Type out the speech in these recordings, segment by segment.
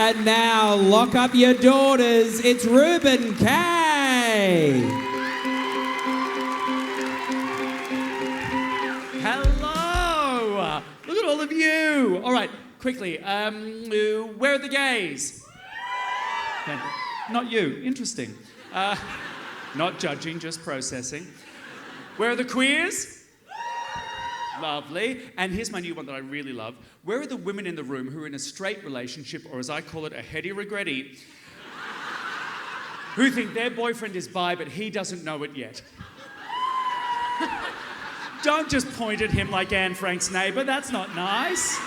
And now, lock up your daughters. It's Reuben Kaye. Hello! Look at all of you. All right, quickly. Where are the gays? Okay. Not you. Interesting. Not judging, just processing. Where are the queers? Lovely. And here's my new one that I really love. Where are the women in the room who are in a straight relationship, or as I call it, a heady regretty, who think their boyfriend is bi, but he doesn't know it yet? Don't just point at him like Anne Frank's neighbour. That's not nice.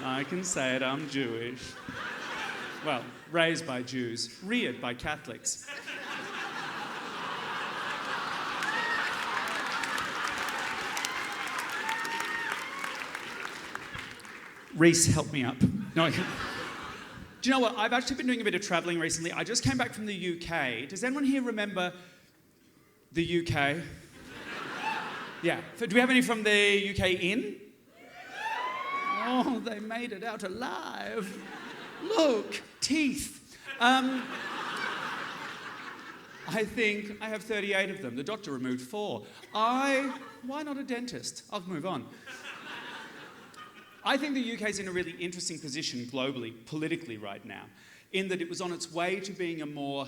I can say it, I'm Jewish. Well, raised by Jews, reared by Catholics. Reese, help me up. No. Do you know what? I've actually been doing a bit of travelling recently. I just came back from the UK. Does anyone here remember the UK? Yeah. Do we have any from the UK in? Oh, they made it out alive. Look, teeth. I think I have 38 of them. The doctor removed 4. Why not a dentist? I'll move on. I think the UK is in a really interesting position globally, politically right now, in that it was on its way to being a more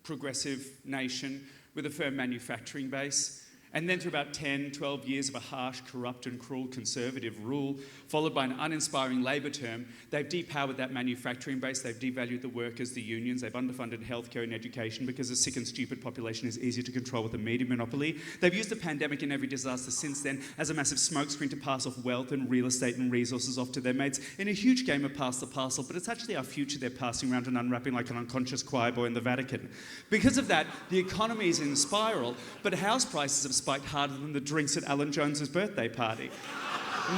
progressive nation with a firm manufacturing base. And then through about 10, 12 years of a harsh, corrupt and cruel conservative rule, followed by an uninspiring Labor term, they've depowered that manufacturing base, they've devalued the workers, the unions, they've underfunded healthcare and education because a sick and stupid population is easier to control with a media monopoly. They've used the pandemic and every disaster since then as a massive smokescreen to pass off wealth and real estate and resources off to their mates in a huge game of pass the parcel, but it's actually our future they're passing around and unwrapping like an unconscious choir boy in the Vatican. Because of that, the economy is in spiral, but house prices have spiked harder than the drinks at Alan Jones's birthday party.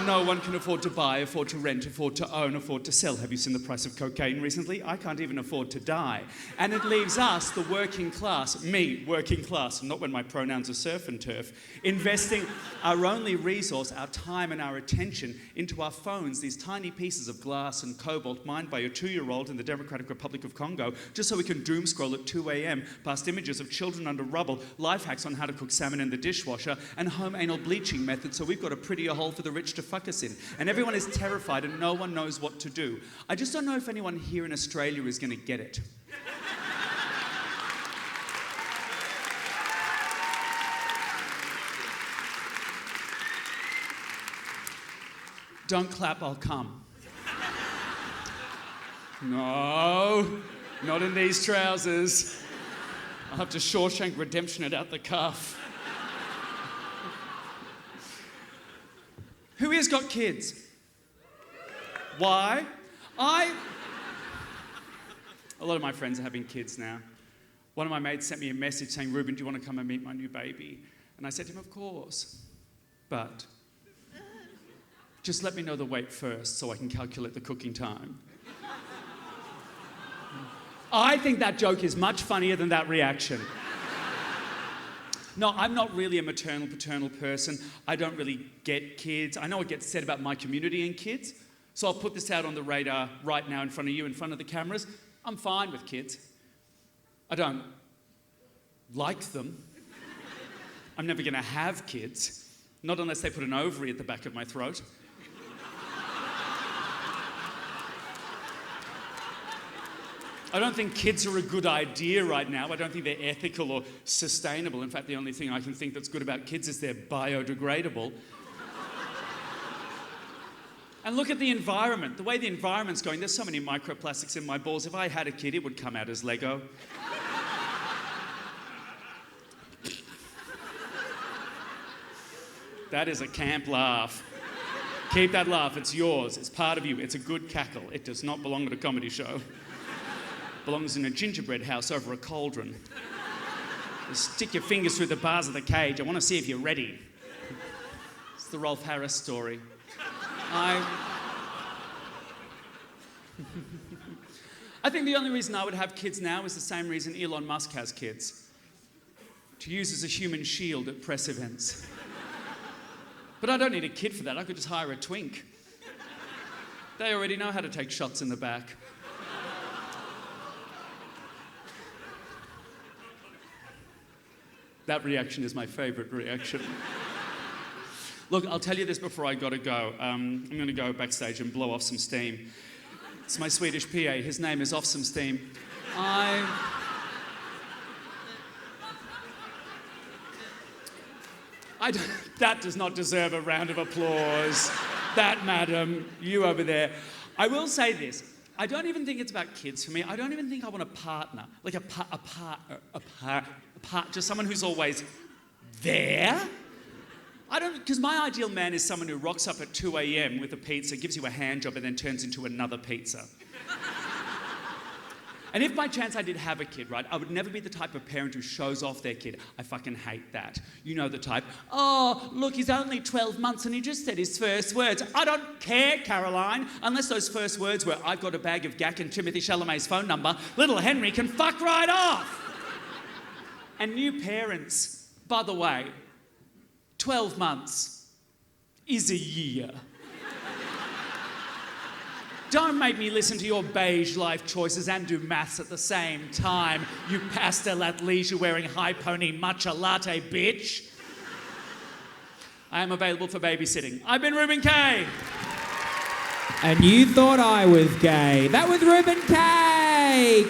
No one can afford to buy, afford to rent, afford to own, afford to sell. Have you seen the price of cocaine recently? I can't even afford to die. And it leaves us, the working class, me, working class, not when my pronouns are surf and turf, investing our only resource, our time and our attention, into our phones, these tiny pieces of glass and cobalt mined by a 2-year-old in the Democratic Republic of Congo, just so we can doom scroll at 2 a.m. past images of children under rubble, life hacks on how to cook salmon in the dishwasher, and home anal bleaching methods so we've got a prettier hole for the rich to fuck us in. And everyone is terrified and no one knows what to do. I just don't know if anyone here in Australia is going to get it. Don't clap, I'll come. No, not in these trousers. I'll have to Shawshank Redemption it out the cuff. Who here's got kids? Why? A lot of my friends are having kids now. One of my mates sent me a message saying, "Reuben, do you want to come and meet my new baby?" And I said to him, "Of course, but just let me know the weight first so I can calculate the cooking time." I think that joke is much funnier than that reaction. No, I'm not really a maternal, paternal person. I don't really get kids. I know what gets said about my community and kids, so I'll put this out on the radar right now in front of you, in front of the cameras. I'm fine with kids. I don't like them. I'm never going to have kids, not unless they put an ovary at the back of my throat. I don't think kids are a good idea right now. I don't think they're ethical or sustainable. In fact, the only thing I can think that's good about kids is they're biodegradable. And look at the environment. The way the environment's going, there's so many microplastics in my balls. If I had a kid, it would come out as Lego. That is a camp laugh. Keep that laugh. It's yours. It's part of you. It's a good cackle. It does not belong at a comedy show. Belongs in a gingerbread house over a cauldron. Just stick your fingers through the bars of the cage. I want to see if you're ready. It's the Rolf Harris story. I think the only reason I would have kids now is the same reason Elon Musk has kids. To use as a human shield at press events. But I don't need a kid for that. I could just hire a twink. They already know how to take shots in the back. That reaction is my favourite reaction. Look, I'll tell you this before I gotta go. I'm gonna go backstage and blow off some steam. It's my Swedish PA. His name is Off Some Steam. That does not deserve a round of applause. That, madam, you over there. I will say this. I don't even think it's about kids for me. I don't even think I want a partner. Like just someone who's always there. Because my ideal man is someone who rocks up at 2 a.m. with a pizza, gives you a hand job, and then turns into another pizza. And if by chance I did have a kid, right, I would never be the type of parent who shows off their kid. I fucking hate that. You know the type. Oh, look, he's only 12 months and he just said his first words. I don't care, Caroline. Unless those first words were, I've got a bag of gack and Timothy Chalamet's phone number, little Henry can fuck right off. And new parents, by the way, 12 months is a year. Don't make me listen to your beige life choices and do maths at the same time, you pastel athleisure wearing high pony matcha latte bitch. I am available for babysitting. I've been Reuben Kaye. And you thought I was gay. That was Reuben Kaye.